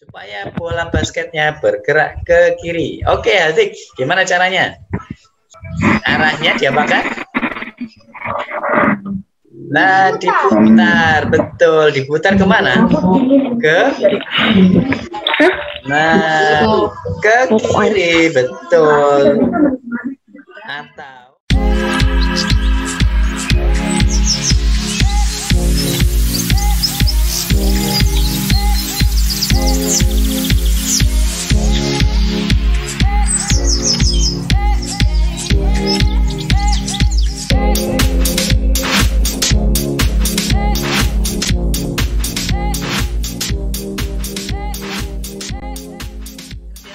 supaya bola basketnya bergerak ke kiri. Oke, Hazik, gimana caranya? Arahnya diapakan? Nah, diputar, betul. Diputar kemana? Ke kiri, betul. Atau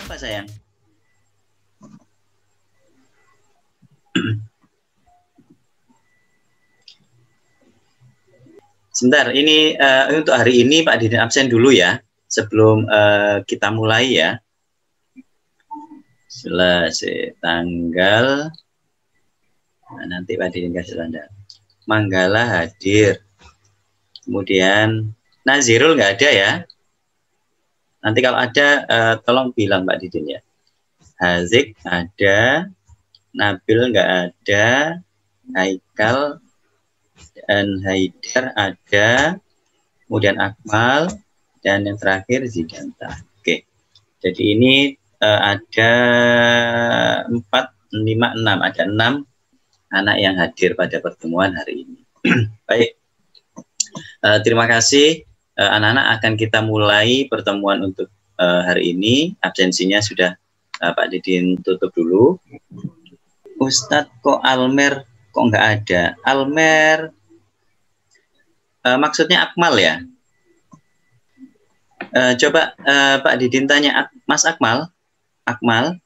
apa sayang? Sebentar, ini untuk hari ini Pak Didin absen dulu ya, sebelum kita mulai ya. Selesai tanggal, nah, nanti Pak Didin kasih tanda. Manggala hadir, kemudian Nazirul nggak ada ya. Nanti kalau ada, tolong bilang Pak Didin ya. Hazik ada, Nabil nggak ada, Haikal dan Haidar ada, kemudian Akmal, dan yang terakhir Zidanta. Oke, jadi ini ada 4, 5, 6, ada 6 anak yang hadir pada pertemuan hari ini. Baik, terima kasih anak-anak. Akan kita mulai pertemuan untuk hari ini. Absensinya sudah Pak Didin tutup dulu. Ustadz kok Almer kok nggak ada? Almer maksudnya Akmal ya? Coba Pak Didin tanya Mas Akmal. Akmal,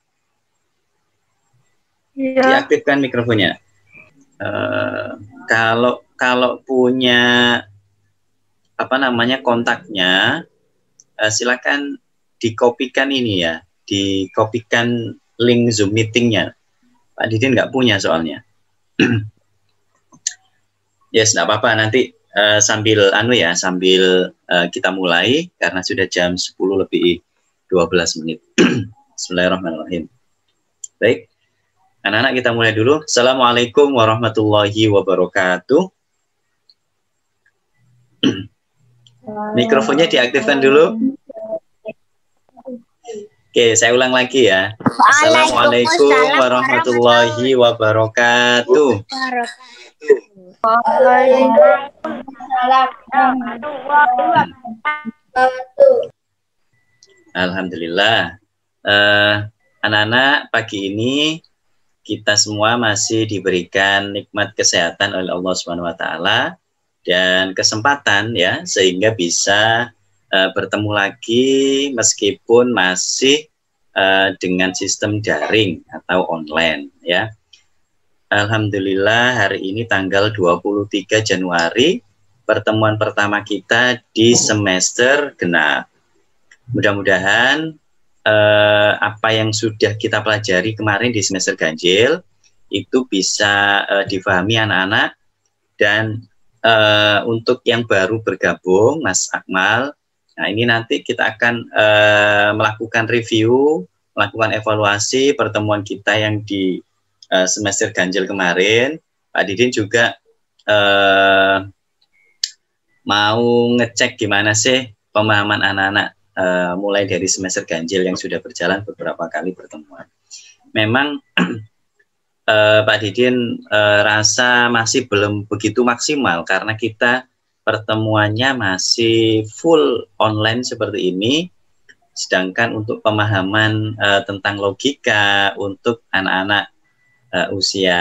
ya. Diaktifkan mikrofonnya. Kalau punya apa namanya kontaknya, silakan dikopikan ini ya, dikopikan link Zoom meetingnya. Pak Didin nggak punya soalnya. Yes, nggak apa-apa, nanti sambil sambil kita mulai karena sudah jam 10 lebih 12 menit. Bismillahirrahmanirrahim. Baik, anak-anak kita mulai dulu. Assalamualaikum warahmatullahi wabarakatuh. Mikrofonnya diaktifkan dulu. Oke, saya ulang lagi ya. Assalamualaikum warahmatullahi wabarakatuh. Alhamdulillah. Anak-anak, pagi ini kita semua masih diberikan nikmat kesehatan oleh Allah Subhanahu wa taala dan kesempatan ya sehingga bisa bertemu lagi meskipun masih dengan sistem daring atau online ya. Alhamdulillah hari ini tanggal 23 Januari pertemuan pertama kita di semester genap. Mudah-mudahan apa yang sudah kita pelajari kemarin di semester ganjil itu bisa difahami anak-anak, dan untuk yang baru bergabung Mas Akmal, nah ini nanti kita akan melakukan review, melakukan evaluasi pertemuan kita yang di semester ganjil kemarin. Pak Didin juga mau ngecek gimana sih pemahaman anak-anak mulai dari semester ganjil yang sudah berjalan beberapa kali pertemuan. Memang Pak Didin rasa masih belum begitu maksimal karena kita pertemuannya masih full online seperti ini, sedangkan untuk pemahaman tentang logika untuk anak-anak usia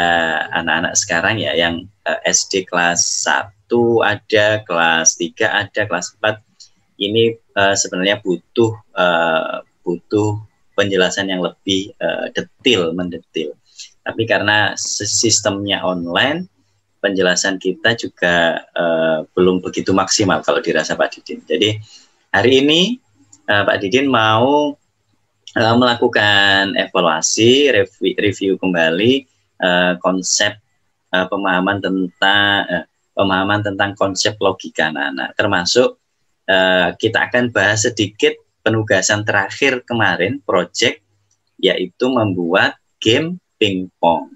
anak-anak sekarang ya, yang SD kelas 1 ada, kelas 3 ada, kelas 4 ini sebenarnya butuh penjelasan yang lebih mendetil. Tapi karena sistemnya online, penjelasan kita juga belum begitu maksimal kalau dirasa Pak Didin. Jadi hari ini Pak Didin mau melakukan evaluasi, review kembali konsep pemahaman tentang konsep logika anak-anak, termasuk kita akan bahas sedikit penugasan terakhir kemarin, project, yaitu membuat game pingpong.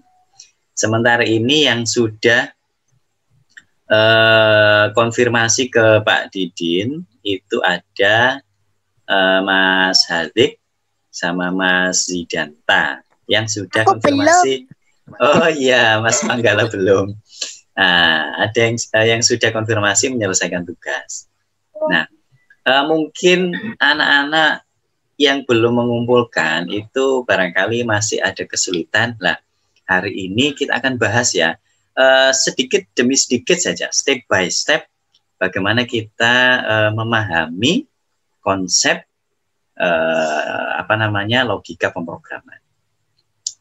Sementara ini yang sudah konfirmasi ke Pak Didin itu ada Mas Hadik sama Mas Zidanta yang sudah konfirmasi. Belum. Oh iya, Mas Manggala belum. Nah, ada yang sudah konfirmasi menyelesaikan tugas. Nah, mungkin anak-anak yang belum mengumpulkan itu barangkali masih ada kesulitan. Lah, hari ini kita akan bahas ya. Sedikit demi sedikit saja, step by step, bagaimana kita memahami konsep logika pemrograman.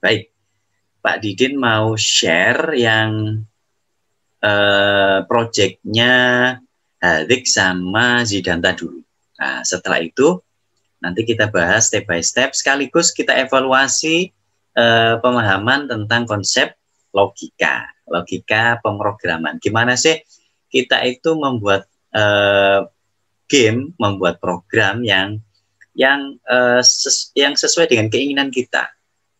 Baik, Pak Didin mau share yang proyeknya Hadik sama Zidanta dulu. Nah, setelah itu nanti kita bahas step by step, sekaligus kita evaluasi pemahaman tentang konsep logika pemrograman. Gimana sih kita itu membuat game, membuat program yang sesuai dengan keinginan kita,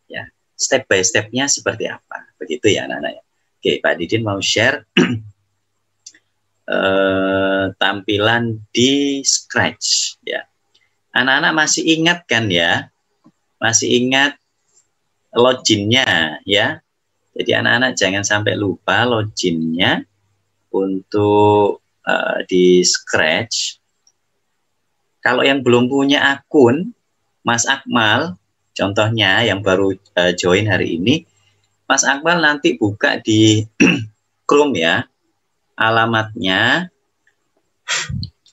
ya. Step by stepnya seperti apa, begitu ya anak-anak. Oke, Pak Didin mau share tampilan di Scratch, ya. Anak-anak masih ingat kan ya? Masih ingat loginnya, ya. Jadi anak-anak jangan sampai lupa loginnya untuk di Scratch. Kalau yang belum punya akun, Mas Akmal, contohnya yang baru join hari ini, Mas Akmal nanti buka di Chrome ya, alamatnya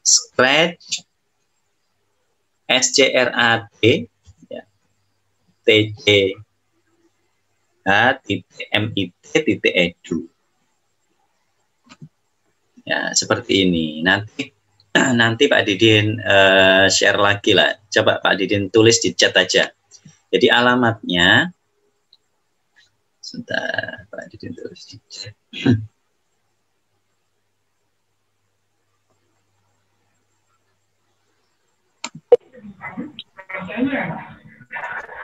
Scratch SCRAD ya, TCH.mit.edu. Ya, seperti ini. Nanti Pak Didin share lagi lah. Coba Pak Didin tulis di chat aja. Jadi alamatnya, sebentar, Pak Didin tulis di chat.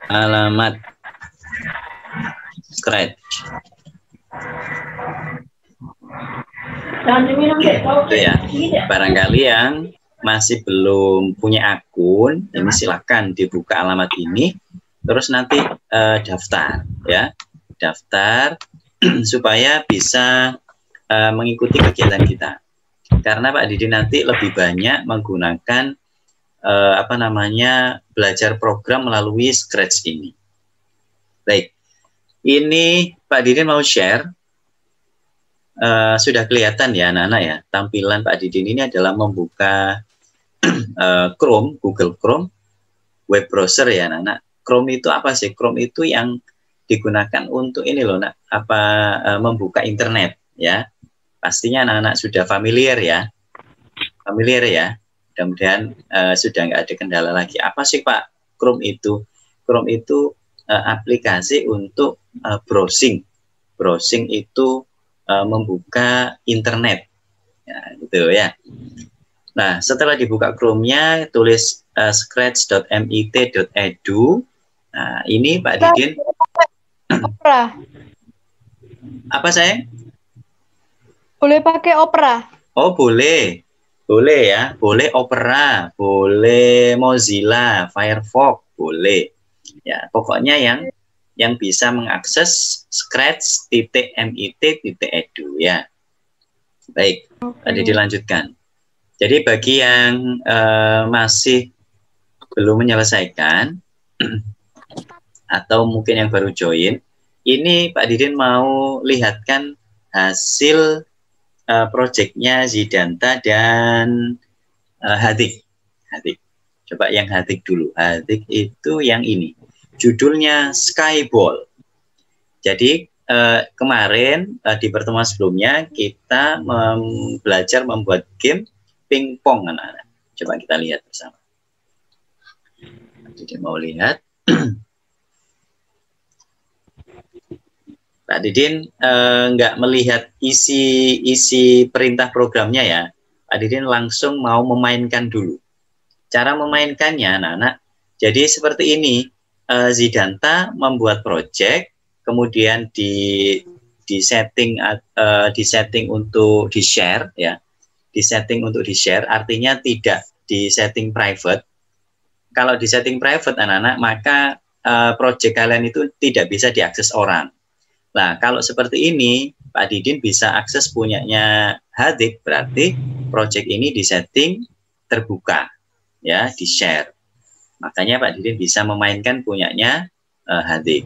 Alamat Scratch. Itu ya. Barangkali yang masih belum punya akun, ini silakan dibuka alamat ini, terus nanti daftar, ya, daftar supaya bisa mengikuti kegiatan kita. Karena Pak Didi nanti lebih banyak menggunakan belajar program melalui Scratch ini. Baik, ini Pak Didi mau share. Sudah kelihatan ya anak-anak ya, tampilan Pak Didin ini adalah membuka Chrome, Google Chrome, web browser ya anak-anak. Chrome itu apa sih? Chrome itu yang digunakan untuk ini loh, membuka internet ya. Pastinya anak-anak sudah familiar ya. Mudah-mudahan sudah nggak ada kendala lagi. Apa sih Pak Chrome itu? Chrome itu aplikasi untuk browsing. Browsing itu membuka internet, ya, gitu ya. Nah, setelah dibuka Chrome-nya, tulis scratch.mit.edu. Nah, ini Pak Didin. Opera. Apa sayang? Boleh pakai Opera? Oh, boleh. Boleh ya. Boleh Opera, boleh Mozilla, Firefox, boleh. Ya, pokoknya yang bisa mengakses scratch.mit.edu ya. Baik, tadi dilanjutkan. Jadi bagi yang masih belum menyelesaikan atau mungkin yang baru join, ini Pak Didin mau lihatkan hasil proyeknya Zidanta dan Hadik. Coba yang Hadik dulu. Hadik itu yang ini. Judulnya Skyball. Jadi kemarin di pertemuan sebelumnya kita belajar membuat game pingpong anak-anak. Coba kita lihat bersama. Jadi mau lihat. Pak Didin nggak melihat isi perintah programnya ya. Pak Didin langsung mau memainkan dulu. Cara memainkannya, anak-anak, jadi seperti ini. Zidanta membuat project, kemudian di setting untuk di share, ya, di setting untuk di share, artinya tidak di setting private. Kalau di setting private, anak-anak, maka project kalian itu tidak bisa diakses orang. Nah, kalau seperti ini, Pak Didin bisa akses punyanya Hadik, berarti project ini di setting terbuka, ya, di share. Makanya Pak Didin bisa memainkan punyanya Hadik.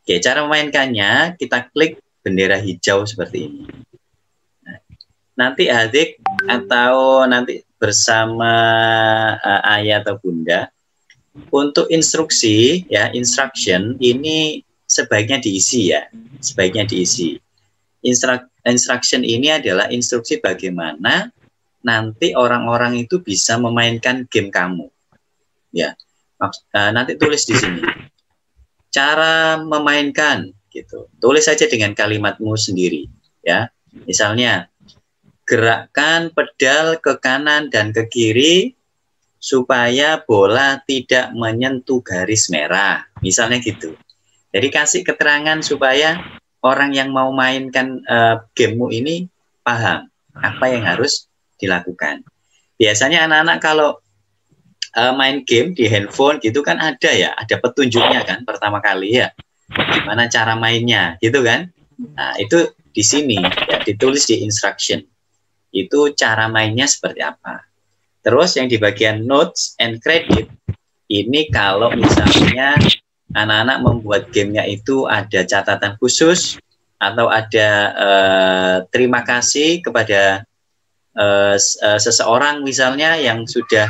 Oke, cara memainkannya kita klik bendera hijau seperti ini. Nah, nanti Hadik atau nanti bersama ayah atau bunda untuk instruksi, ya, instruction ini sebaiknya diisi, ya, sebaiknya diisi. Instruction ini adalah instruksi bagaimana nanti orang-orang itu bisa memainkan game kamu, ya. Nanti tulis di sini cara memainkan, gitu. Tulis saja dengan kalimatmu sendiri, ya. Misalnya, gerakkan pedal ke kanan dan ke kiri supaya bola tidak menyentuh garis merah, misalnya gitu. Jadi kasih keterangan supaya orang yang mau mainkan gamemu ini paham apa yang harus dilakukan. Biasanya anak-anak kalau main game di handphone gitu kan ada, ya, ada petunjuknya kan pertama kali, ya, gimana cara mainnya gitu kan. Nah, itu di sini, ya, ditulis di instruction itu cara mainnya seperti apa. Terus yang di bagian notes and credit ini kalau misalnya anak-anak membuat gamenya itu ada catatan khusus atau ada terima kasih kepada seseorang misalnya yang sudah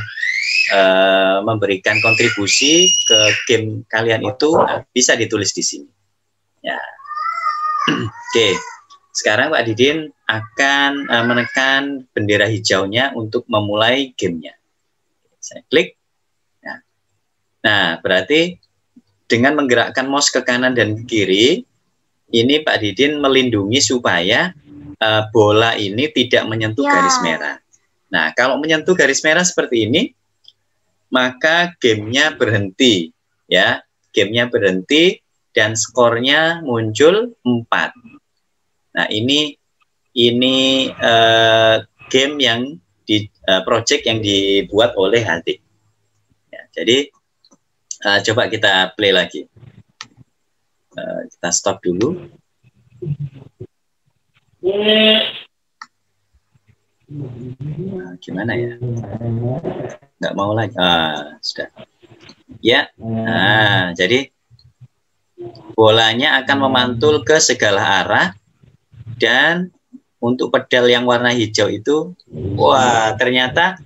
memberikan kontribusi ke game kalian itu, bisa ditulis di sini, ya. Oke, sekarang Pak Didin akan menekan bendera hijaunya untuk memulai gamenya. Saya klik. Nah, berarti dengan menggerakkan mouse ke kanan dan ke kiri, ini Pak Didin melindungi supaya bola ini tidak menyentuh garis merah. Nah, kalau menyentuh garis merah seperti ini, maka gamenya berhenti, ya, gamenya berhenti dan skornya muncul 4. Nah, ini game yang project yang dibuat oleh Hadik, ya. Jadi coba kita play lagi, kita stop dulu. Nah, gimana ya? Nggak mau lagi. Sudah. Ya. Nah, jadi bolanya akan memantul ke segala arah dan untuk pedal yang warna hijau itu, wah, ternyata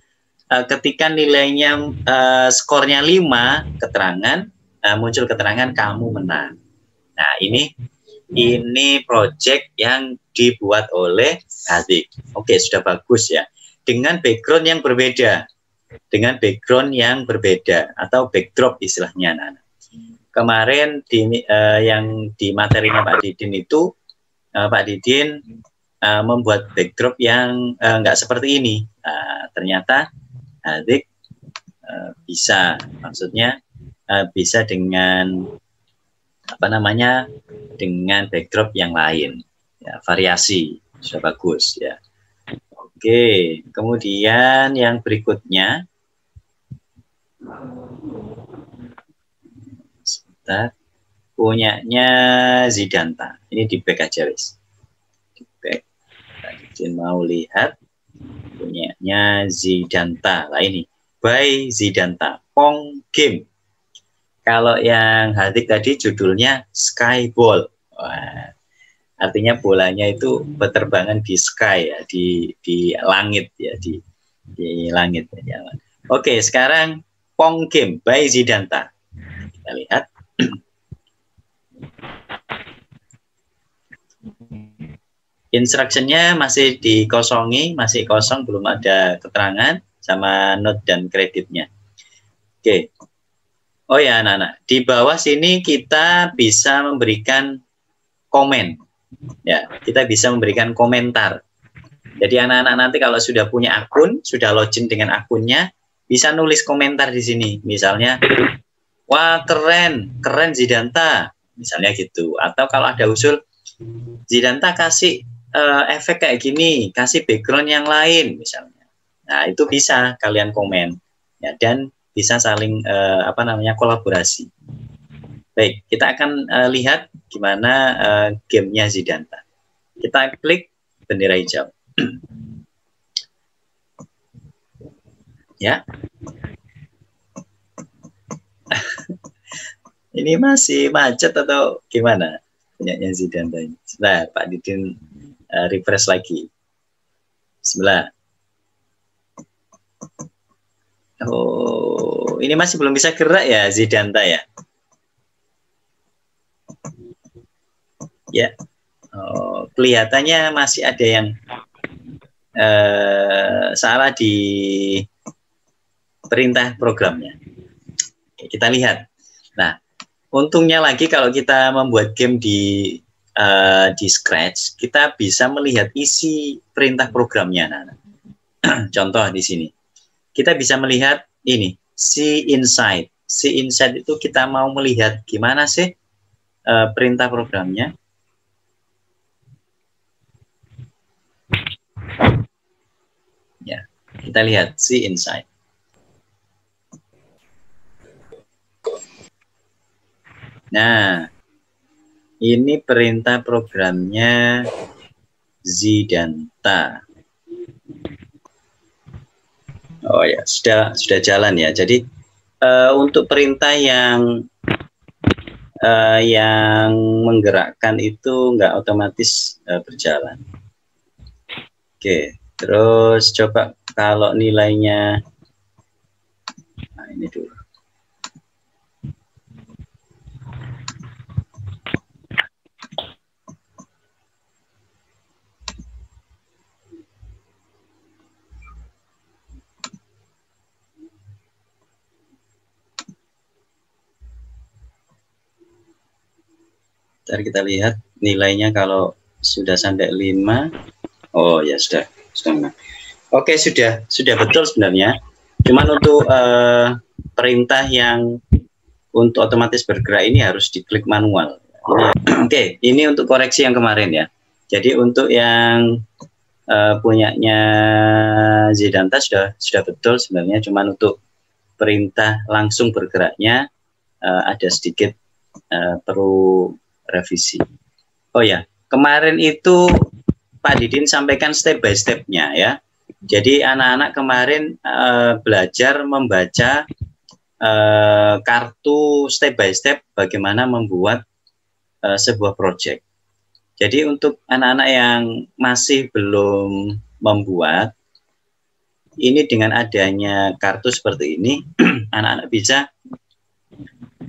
ketika nilainya skornya 5, muncul keterangan kamu menang. Nah, ini project yang dibuat oleh Hadik. Oke, sudah bagus, ya. Dengan background yang berbeda. Atau backdrop istilahnya, anak-anak. Kemarin yang di materinya Pak Didin itu, Pak Didin membuat backdrop yang nggak seperti ini. Ternyata Hadik bisa, maksudnya bisa dengan dengan backdrop yang lain, ya, variasi, sudah bagus, ya. Oke, kemudian yang berikutnya, sebentar, punyanya Zidanta. Ini di back aja, wis. Di back. Tadi mau lihat punyanya Zidanta. Lah ini, by Zidanta, Pong Game. Kalau yang Hadik tadi judulnya Skyball. Wah, artinya bolanya itu berterbangan di sky, ya, di langit, ya, di langit, ya. Oke, sekarang Pong Game by Zidanta. Kita lihat. Instructionnya masih dikosongi, masih kosong, belum ada keterangan sama note dan kreditnya. Oke. Oh ya, anak-anak, di bawah sini kita bisa memberikan komen, ya, kita bisa memberikan komentar. Jadi anak-anak nanti kalau sudah punya akun, sudah login dengan akunnya, bisa nulis komentar di sini. Misalnya, wah keren, keren Zidanta. Misalnya gitu. Atau kalau ada usul, Zidanta kasih efek kayak gini, kasih background yang lain misalnya. Nah, itu bisa kalian komen. Ya, dan bisa saling kolaborasi. Baik, kita akan lihat gimana gamenya Zidanta. Kita klik bendera hijau. Ya. Ini masih macet atau gimana? Punyanya Zidanta ini. Sebentar, Pak Didin refresh lagi. Sebelah. Oh, ini masih belum bisa gerak ya Zidanta ya? Ya. Oh, kelihatannya masih ada yang salah di perintah programnya. Kita lihat. Nah, untungnya lagi kalau kita membuat game di Scratch, kita bisa melihat isi perintah programnya. Nah, contoh di sini, kita bisa melihat ini, see inside. See inside itu kita mau melihat gimana sih perintah programnya. Ya, kita lihat see inside. Nah, ini perintah programnya Zidanta. Oh ya, sudah jalan ya. Jadi untuk perintah yang menggerakkan itu nggak otomatis berjalan. Oke, terus coba kalau nilainya, nah ini dulu. Ntar kita lihat nilainya kalau sudah sampai 5. Oh ya sudah. Oke, sudah betul sebenarnya. Cuman untuk perintah yang untuk otomatis bergerak ini harus diklik manual. Oke, ini untuk koreksi yang kemarin ya. Jadi untuk yang punyanya Zidanta sudah betul sebenarnya. Cuman untuk perintah langsung bergeraknya ada sedikit perlu revisi. Oh ya, kemarin itu Pak Didin sampaikan step by step-nya ya. Jadi anak-anak kemarin belajar membaca kartu step by step bagaimana membuat sebuah project. Jadi untuk anak-anak yang masih belum membuat, ini dengan adanya kartu seperti ini, anak-anak bisa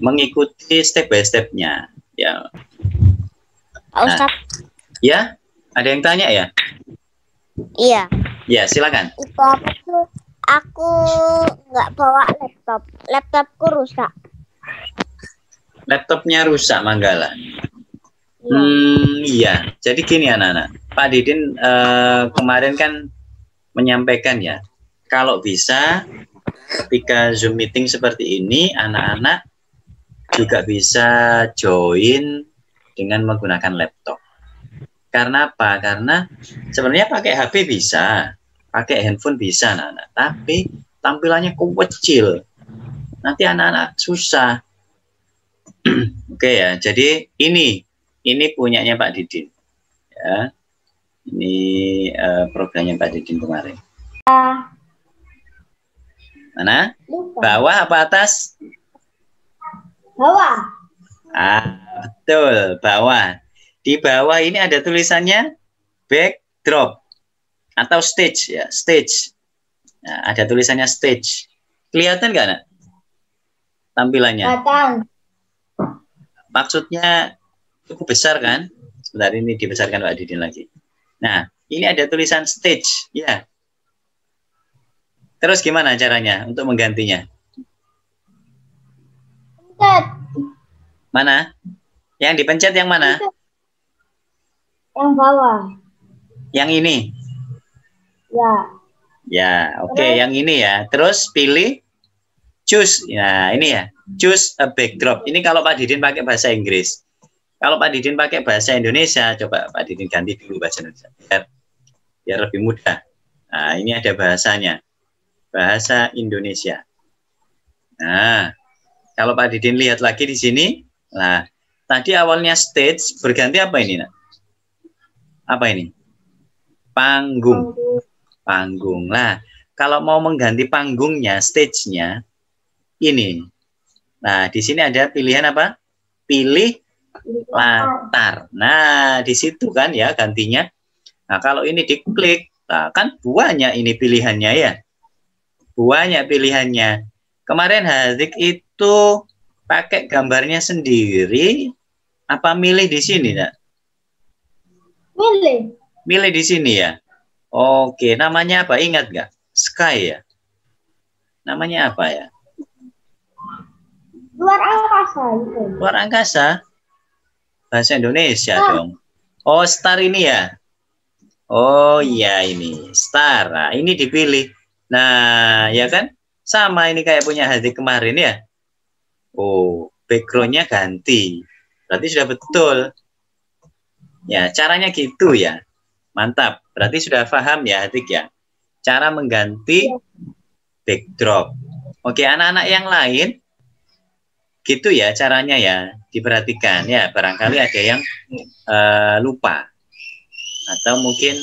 mengikuti step by step-nya. Ya. Nah, ya, ada yang tanya ya? Iya. Ya, silakan. Itu aku nggak bawa laptop. Laptopku rusak. Laptopnya rusak, Manggala. Iya. Jadi gini anak-anak. Pak Didin kemarin kan menyampaikan ya, kalau bisa ketika Zoom meeting seperti ini, anak-anak juga bisa join dengan menggunakan laptop. Karena apa? Karena sebenarnya pakai HP bisa, pakai handphone bisa, anak-anak. Tapi tampilannya kecil. Nanti anak-anak susah. Oke ya. Jadi ini punyanya Pak Didin. Ya. Ini programnya Pak Didin kemarin. Mana? Bawah apa atas? Bawah. Betul, bawah. Di bawah ini ada tulisannya backdrop atau stage ya, stage. Nah, ada tulisannya stage. Kelihatan nggak, Nak? Tampilannya? Kelihatan. Maksudnya cukup besar kan? Sebentar, ini dibesarkan Pak Didin lagi. Nah, ini ada tulisan stage ya. Terus gimana caranya untuk menggantinya? Pencet. Mana? Yang dipencet yang mana? Yang bawah. Yang ini? Ya. Ya, oke, yang ini ya. Terus pilih choose. Nah, ini ya. Choose a backdrop. Ini kalau Pak Didin pakai bahasa Inggris. Kalau Pak Didin pakai bahasa Indonesia, coba Pak Didin ganti dulu bahasa Indonesia. Biar lebih mudah. Nah, ini ada bahasanya. Bahasa Indonesia. Nah, kalau Pak Didin lihat lagi di sini, nah, tadi awalnya stage berganti apa ini, nak? Apa ini? Panggung. Panggung. Nah, kalau mau mengganti panggungnya, stage-nya, ini. Nah, di sini ada pilihan apa? Pilih latar. Nah, di situ kan ya gantinya. Nah, kalau ini diklik, nah, kan banyak ini pilihannya ya. Banyak pilihannya. Kemarin Hadik itu pakai gambarnya sendiri, apa milih di sini, nak? Milih. Milih di sini ya. Oke, namanya apa? Ingat nggak? Sky ya. Namanya apa ya? Luar angkasa. Luar angkasa. Bahasa Indonesia dong. Oh, star ini ya. Oh iya ini star. Nah, ini dipilih. Nah, ya kan? Sama ini kayak punya Hadi kemarin ya. Oh, backgroundnya ganti. Berarti sudah betul. Ya, caranya gitu ya. Mantap. Berarti sudah paham ya, Hadik ya. Cara mengganti backdrop. Oke, anak-anak yang lain gitu ya caranya ya. Diperhatikan ya. Barangkali ada yang lupa atau mungkin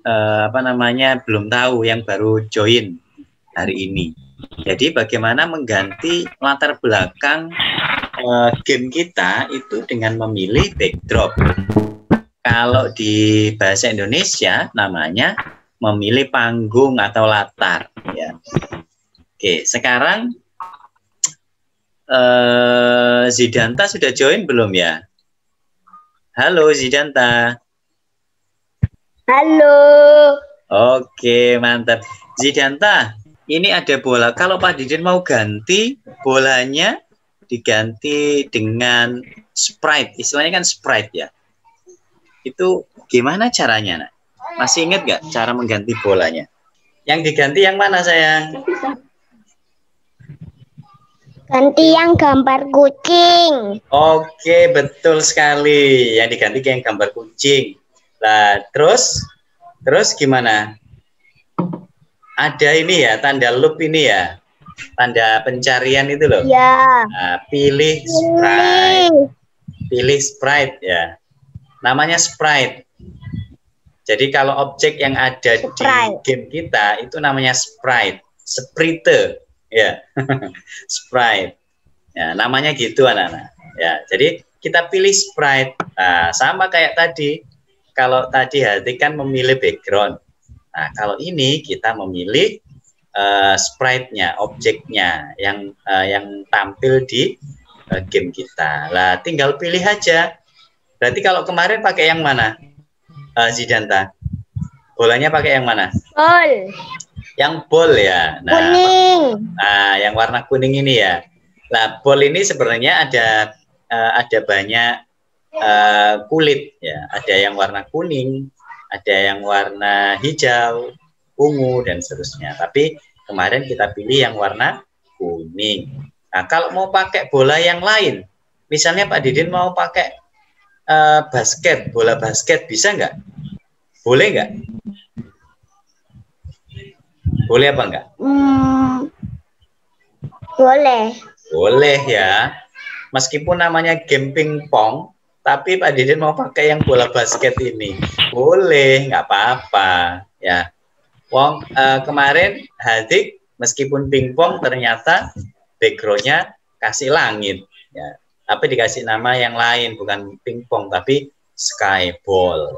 apa namanya belum tahu yang baru join hari ini. Jadi bagaimana mengganti latar belakang game kita itu dengan memilih backdrop. Kalau di bahasa Indonesia namanya memilih panggung atau latar. Ya. Oke, sekarang Zidanta sudah join belum ya? Halo Zidanta. Halo. Oke, mantap. Zidanta, ini ada bola. Kalau Pak Didin mau ganti bolanya diganti dengan sprite. Istilahnya kan sprite ya. Itu gimana caranya, nak? Masih ingat nggak cara mengganti bolanya? Yang diganti yang mana, sayang? Ganti yang gambar kucing. Oke, betul sekali. Yang diganti yang gambar kucing. Nah, terus gimana? Ada ini ya, tanda loop ini ya. Tanda pencarian itu loh. Ya. Nah, pilih sprite. Pilih sprite ya. Namanya sprite. Jadi kalau objek yang ada di game kita itu namanya sprite, sprite, ya, sprite. Ya, namanya gitu anak-anak. Ya, jadi kita pilih sprite. Nah, sama kayak tadi. Kalau tadi Hati kan memilih background. Nah, kalau ini kita memilih sprite-nya, objeknya yang tampil di game kita. Lah, tinggal pilih aja. Berarti kalau kemarin pakai yang mana, Zidanta? Bolanya pakai yang mana? Bol. Yang bol ya. Nah, kuning. Nah, yang warna kuning ini ya. Nah, bol ini sebenarnya ada banyak kulit ya. Ada yang warna kuning, ada yang warna hijau, ungu dan seterusnya. Tapi kemarin kita pilih yang warna kuning. Nah, kalau mau pakai bola yang lain, misalnya Pak Didin mau pakai basket, bola basket, bisa nggak? Boleh nggak? Boleh apa enggak? Boleh. Boleh ya. Meskipun namanya game pingpong, tapi Pak Didin mau pakai yang bola basket ini. Boleh, nggak apa-apa. Ya. Wong kemarin Hadik meskipun pingpong ternyata backgroundnya kasih langit. Ya. Tapi dikasih nama yang lain, bukan pingpong, tapi skyball.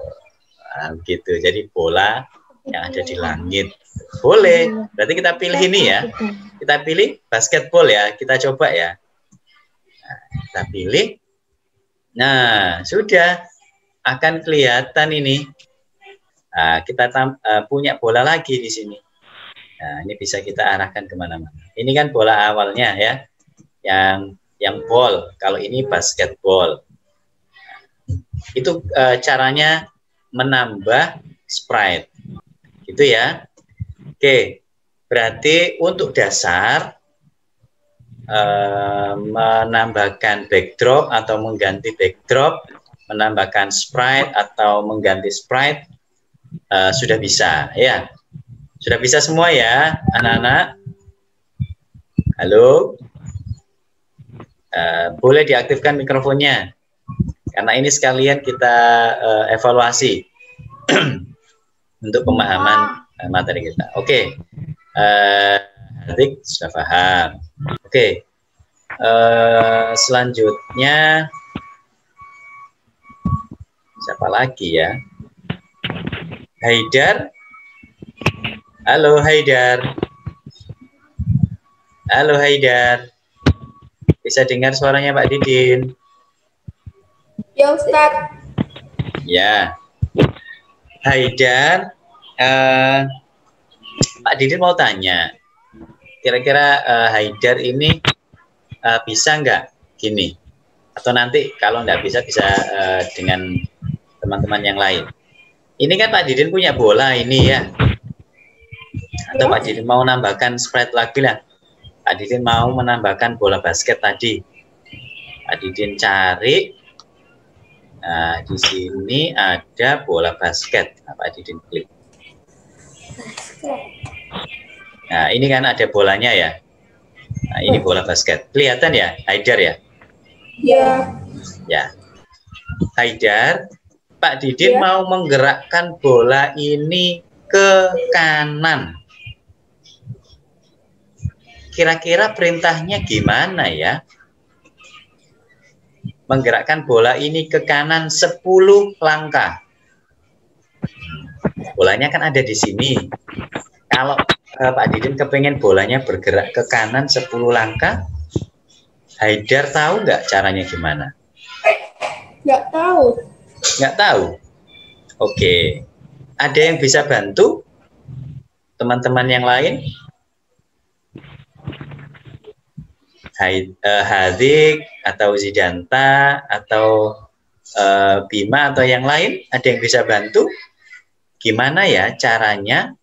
Nah, gitu. Jadi bola yang ada di langit. Boleh. Berarti kita pilih ini ya. Kita pilih basketball ya. Kita coba ya. Nah, kita pilih. Nah, sudah akan kelihatan ini. Nah, kita punya bola lagi di sini. Nah, ini bisa kita arahkan kemana-mana. Ini kan bola awalnya ya. Yang ball. Kalau ini basketball. Itu caranya menambah sprite. Gitu ya. Oke, berarti untuk dasar menambahkan backdrop atau mengganti backdrop, menambahkan sprite atau mengganti sprite sudah bisa ya. Sudah bisa semua ya anak-anak? Halo? Boleh diaktifkan mikrofonnya karena ini sekalian kita evaluasi untuk pemahaman materi kita. Oke. Adik sudah paham. Oke. Selanjutnya siapa lagi ya? Haidar. Halo Haidar. Halo Haidar. Bisa dengar suaranya Pak Didin? Ya Ustadz. Ya. Haidar, Pak Didin mau tanya, kira-kira Haidar ini bisa nggak gini? Atau nanti kalau nggak bisa dengan teman-teman yang lain. Ini kan Pak Didin punya bola ini ya. Atau Pak Didin mau nambahkan sprite lagi lah. Pak Didin mau menambahkan bola basket tadi. Pak Didin cari. Nah, di sini ada bola basket. Nah, Pak Didin klik. Nah, ini kan ada bolanya ya. Nah, ini bola basket. Kelihatan ya, Haidar ya? Ya. Ya. Haidar, Pak Didin mau menggerakkan bola ini ke kanan. Kira-kira perintahnya gimana ya? Menggerakkan bola ini ke kanan 10 langkah. Bolanya kan ada di sini. Kalau Pak Didin kepengen bolanya bergerak ke kanan 10 langkah, Haidar tahu nggak caranya gimana? Nggak tahu. Nggak tahu? Oke. Ada yang bisa bantu? Teman-teman yang lain? Hadik atau Zidanta atau Bima atau yang lain, ada yang bisa bantu? Gimana ya caranya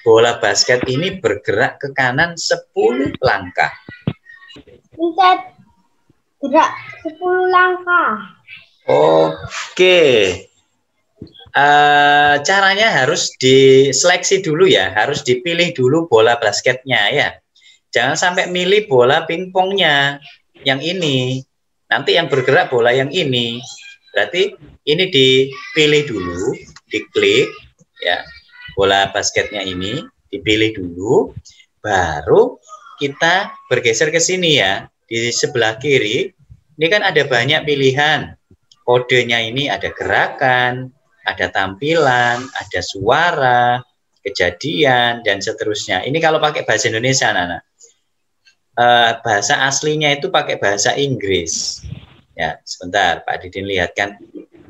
bola basket ini bergerak ke kanan 10 langkah? Bisa gerak 10 langkah. Oke. Caranya harus diseleksi dulu ya, harus dipilih dulu bola basketnya ya. Jangan sampai milih bola pingpongnya yang ini. Nanti yang bergerak bola yang ini. Berarti ini dipilih dulu, diklik ya. Bola basketnya ini dipilih dulu, baru kita bergeser ke sini ya. Di sebelah kiri ini kan ada banyak pilihan. Kodenya ini ada gerakan, ada tampilan, ada suara, kejadian dan seterusnya. Ini kalau pakai bahasa Indonesia, anak-anak. Bahasa aslinya itu pakai bahasa Inggris. Ya, sebentar Pak Didin lihatkan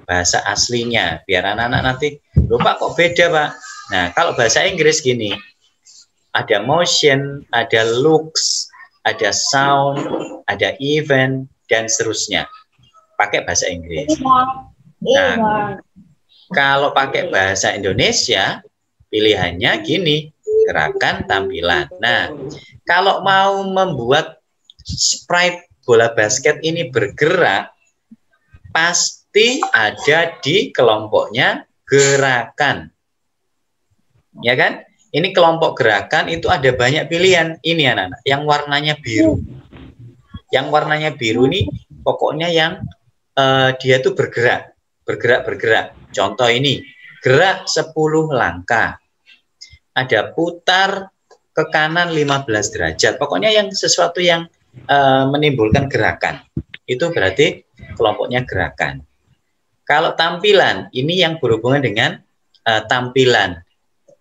bahasa aslinya biar anak-anak nanti, loh Pak kok beda Pak? Nah, kalau bahasa Inggris gini, ada motion, ada looks, ada sound, ada event dan seterusnya. Pakai bahasa Inggris. Nah, kalau pakai bahasa Indonesia, pilihannya gini, gerakan, tampilan. Nah, kalau mau membuat sprite bola basket ini bergerak, pasti ada di kelompoknya gerakan. Ya kan? Ini kelompok gerakan itu ada banyak pilihan. Ini anak-anak, yang warnanya biru. Yang warnanya biru ini pokoknya yang dia tuh bergerak. Contoh ini, gerak 10 langkah. Ada putar ke kanan 15 derajat. Pokoknya yang sesuatu yang menimbulkan gerakan. Itu berarti kelompoknya gerakan. Kalau tampilan, ini yang berhubungan dengan tampilan.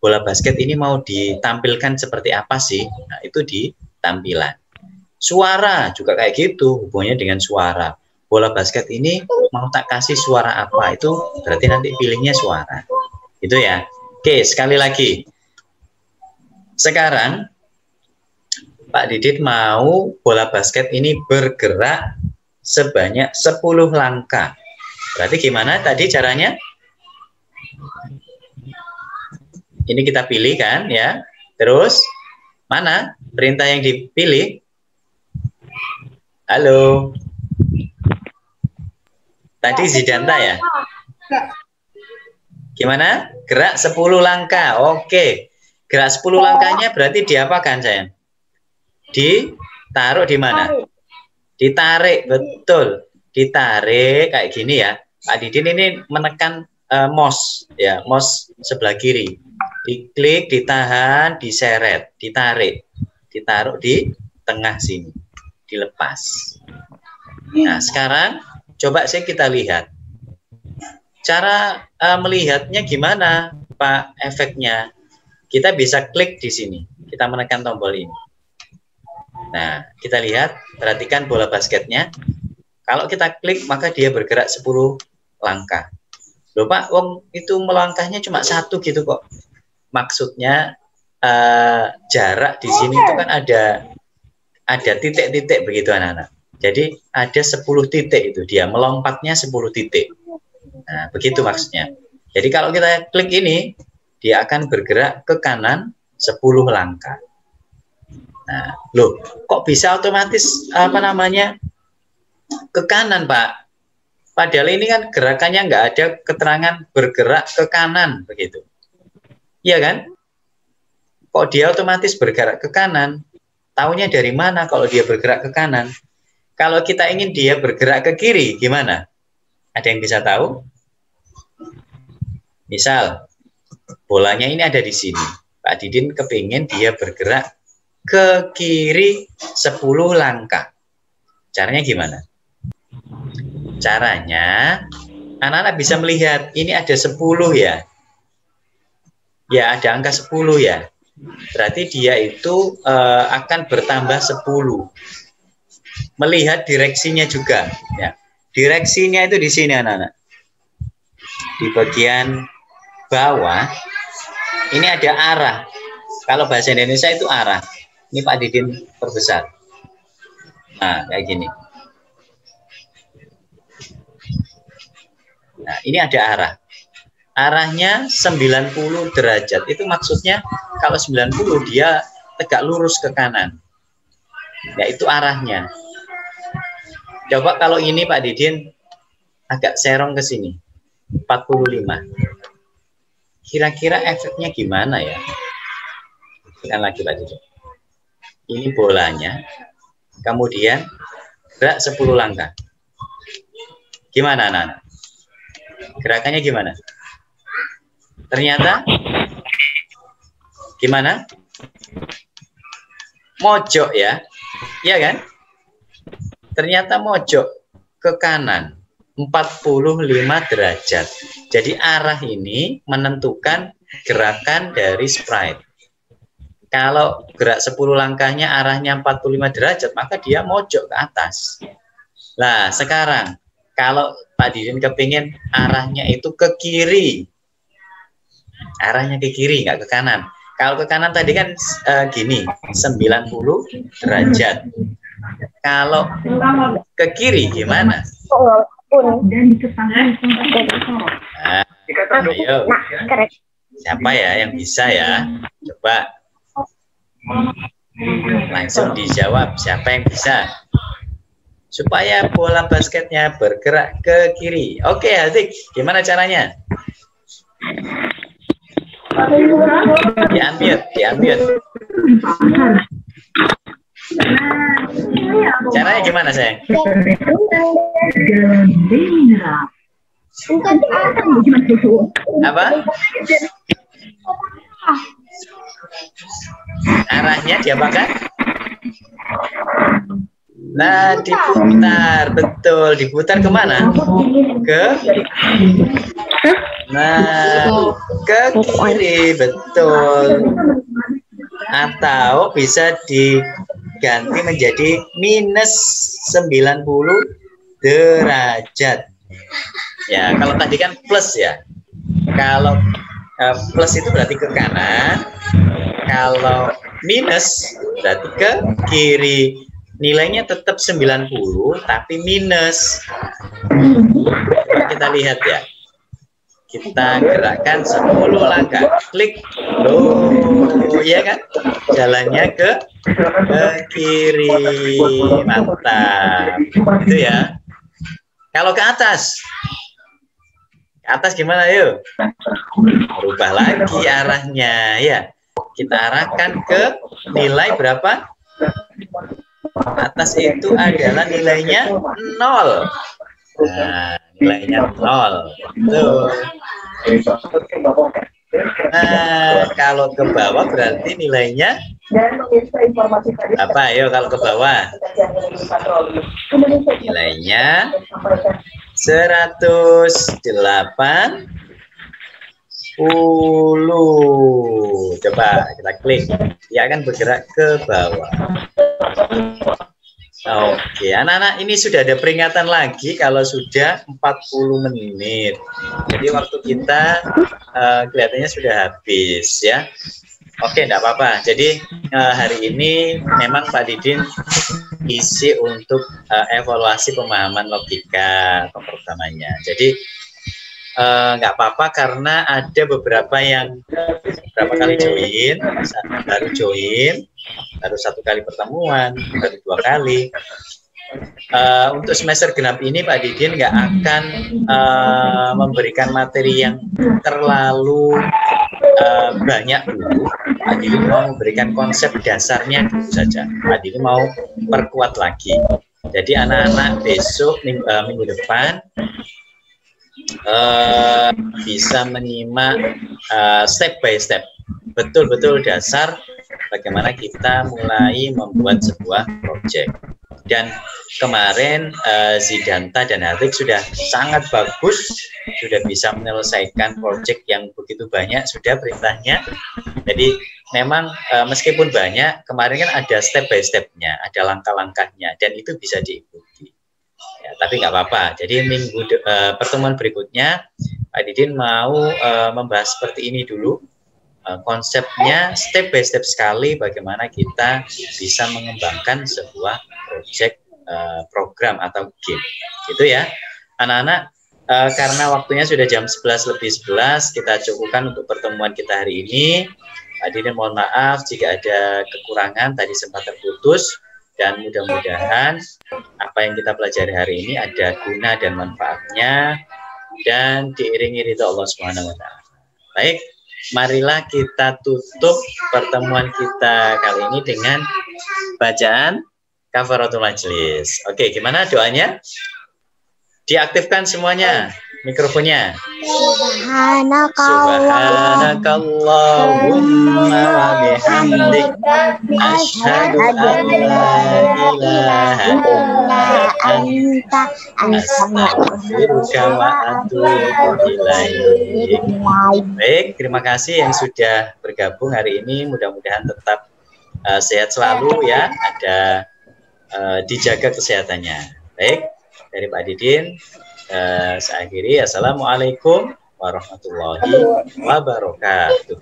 Bola basket ini mau ditampilkan seperti apa sih? Nah, itu di tampilan. Suara juga kayak gitu, hubungannya dengan suara. Bola basket ini mau tak kasih suara apa? Itu berarti nanti pilihnya suara. Itu ya. Oke, sekali lagi. Sekarang Pak Didit mau bola basket ini bergerak sebanyak 10 langkah. Berarti gimana tadi caranya? Ini kita pilih kan ya. Terus, mana perintah yang dipilih? Halo. Tadi Zidanta ya? Gimana? Gerak 10 langkah. Oke. Gerak 10 langkahnya berarti diapakan, sayang? Ditaruh di mana? Ditarik, betul. Ditarik kayak gini ya. Pak Didin ini menekan mouse ya, mouse sebelah kiri. Diklik, ditahan, diseret, ditarik. Ditaruh di tengah sini. Dilepas. Nah, sekarang coba kita lihat. Cara melihatnya gimana, Pak, efeknya? Kita bisa klik di sini. Kita menekan tombol ini. Nah, kita lihat, perhatikan bola basketnya. Kalau kita klik, maka dia bergerak 10 langkah. Loh Pak, wong itu melangkahnya cuma 1 gitu kok. Maksudnya jarak di sini itu kan ada titik-titik begitu anak-anak. Jadi ada 10 titik itu, dia melompatnya 10 titik. Nah, begitu maksudnya. Jadi kalau kita klik ini, dia akan bergerak ke kanan 10 langkah. Nah, loh, kok bisa otomatis ke kanan, Pak? Padahal ini kan gerakannya nggak ada keterangan bergerak ke kanan begitu. Iya kan? Kok dia otomatis bergerak ke kanan? Taunya dari mana kalau dia bergerak ke kanan? Kalau kita ingin dia bergerak ke kiri, gimana? Ada yang bisa tahu? Misal, bolanya ini ada di sini. Pak Didin kepingin dia bergerak ke kiri 10 langkah. Caranya gimana? Caranya, anak-anak bisa melihat, ini ada 10 ya. Ya, ada angka 10 ya. Berarti dia itu akan bertambah 10. Melihat direksinya juga. Ya. Direksinya itu di sini anak-anak. Di bagian bawah, ini ada arah. Kalau bahasa Indonesia itu arah. Ini Pak Didin perbesar. Nah, kayak gini. Nah, ini ada arah. Arahnya 90 derajat. Itu maksudnya kalau 90 dia tegak lurus ke kanan. Ya, itu arahnya. Coba kalau ini Pak Didin agak serong ke sini. 45. Kira-kira efeknya gimana ya? Tekan lagi Pak Didin. Ini bolanya. Kemudian gerak 10 langkah. Gimana anak-anak? Gerakannya gimana? Ternyata gimana? Mojok ya. Iya kan? Ternyata mojok ke kanan 45 derajat. Jadi arah ini menentukan gerakan dari sprite. Kalau gerak 10 langkahnya arahnya 45 derajat, maka dia mojok ke atas. Nah, sekarang kalau Pak Didin kepingin arahnya itu ke kiri. Arahnya ke kiri, nggak ke kanan. Kalau ke kanan tadi kan gini, 90 derajat. Kalau ke kiri gimana? Nah, ayo. Siapa ya yang bisa ya? Coba. Langsung dijawab. Siapa yang bisa? Supaya bola basketnya bergerak ke kiri. Oke, Azik. Gimana caranya? Di-unmute. Caranya gimana, sayang? Apa? Arahnya diapakan? Nah, diputar, betul. Diputar kemana? Ke kiri, betul. Atau bisa diganti menjadi minus 90 derajat. Ya, kalau tadi kan plus ya. Kalau plus itu berarti ke kanan. Kalau minus berarti ke kiri. Nilainya tetap 90 tapi minus. Kita lihat ya. Kita gerakkan 10 langkah. Klik. Loh, ya kan? Jalannya ke kiri. Mantap. Itu ya. Kalau ke atas. Ke atas gimana yuk? Berubah lagi arahnya ya. Kita arahkan ke nilai berapa? Atas itu adalah nilainya 0. Nah, nilainya 0. Tuh. Nah, kalau ke bawah berarti nilainya apa? Ayo kalau ke bawah. Nilainya 180. Coba kita klik. Dia akan bergerak ke bawah. Oke, anak-anak, ini sudah ada peringatan lagi kalau sudah 40 menit. Jadi waktu kita kelihatannya sudah habis ya. Oke, enggak apa-apa. Jadi hari ini memang Pak Didin isi untuk evaluasi pemahaman logika pemrogramannya. Jadi nggak apa-apa karena ada beberapa yang berapa kali join, baru 1 kali pertemuan, baru 2 kali. Untuk semester genap ini Pak Didin nggak akan memberikan materi yang terlalu banyak dulu. Pak Didin mau memberikan konsep dasarnya dulu saja. Pak Didin mau perkuat lagi. Jadi anak-anak besok minggu depan bisa menyimak step by step, betul-betul dasar bagaimana kita mulai membuat sebuah proyek. Dan kemarin Zidanta dan Harik sudah sangat bagus, sudah bisa menyelesaikan proyek yang begitu banyak, sudah perintahnya. Jadi memang meskipun banyak, kemarin kan ada step by stepnya, ada langkah-langkahnya, dan itu bisa diikuti. Ya, tapi nggak apa-apa. Jadi pertemuan berikutnya Pak Didin mau membahas seperti ini dulu, konsepnya step by step sekali bagaimana kita bisa mengembangkan sebuah proyek program atau game. Gitu ya, anak-anak. Karena waktunya sudah jam 11:11, kita cukupkan untuk pertemuan kita hari ini. Pak Didin mohon maaf jika ada kekurangan tadi sempat terputus. Dan mudah-mudahan apa yang kita pelajari hari ini ada guna dan manfaatnya dan diiringi ridho Allah Subhanahu wa taala. Baik, marilah kita tutup pertemuan kita kali ini dengan bacaan kafaratul majlis. Oke, gimana doanya? Diaktifkan semuanya mikrofonnya. Subhanakallahumma wa bihamdik asyhadu an la ilaha illa anta astaghfiruka wa atubu ilaik. Baik, terima kasih yang sudah bergabung hari ini. Mudah-mudahan tetap sehat selalu ya. Ada dijaga kesehatannya. Baik, dari Pak Didin saya akhiri. Assalamualaikum warahmatullahi wabarakatuh.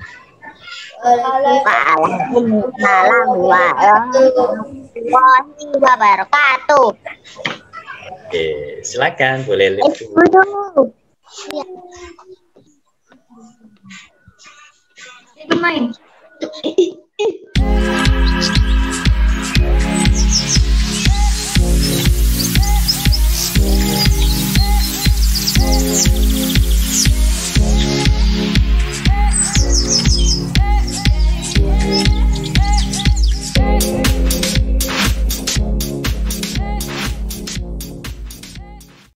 Waalaikumsalam warahmatullahi wabarakatuh. Oke, silakan boleh lihat dulu.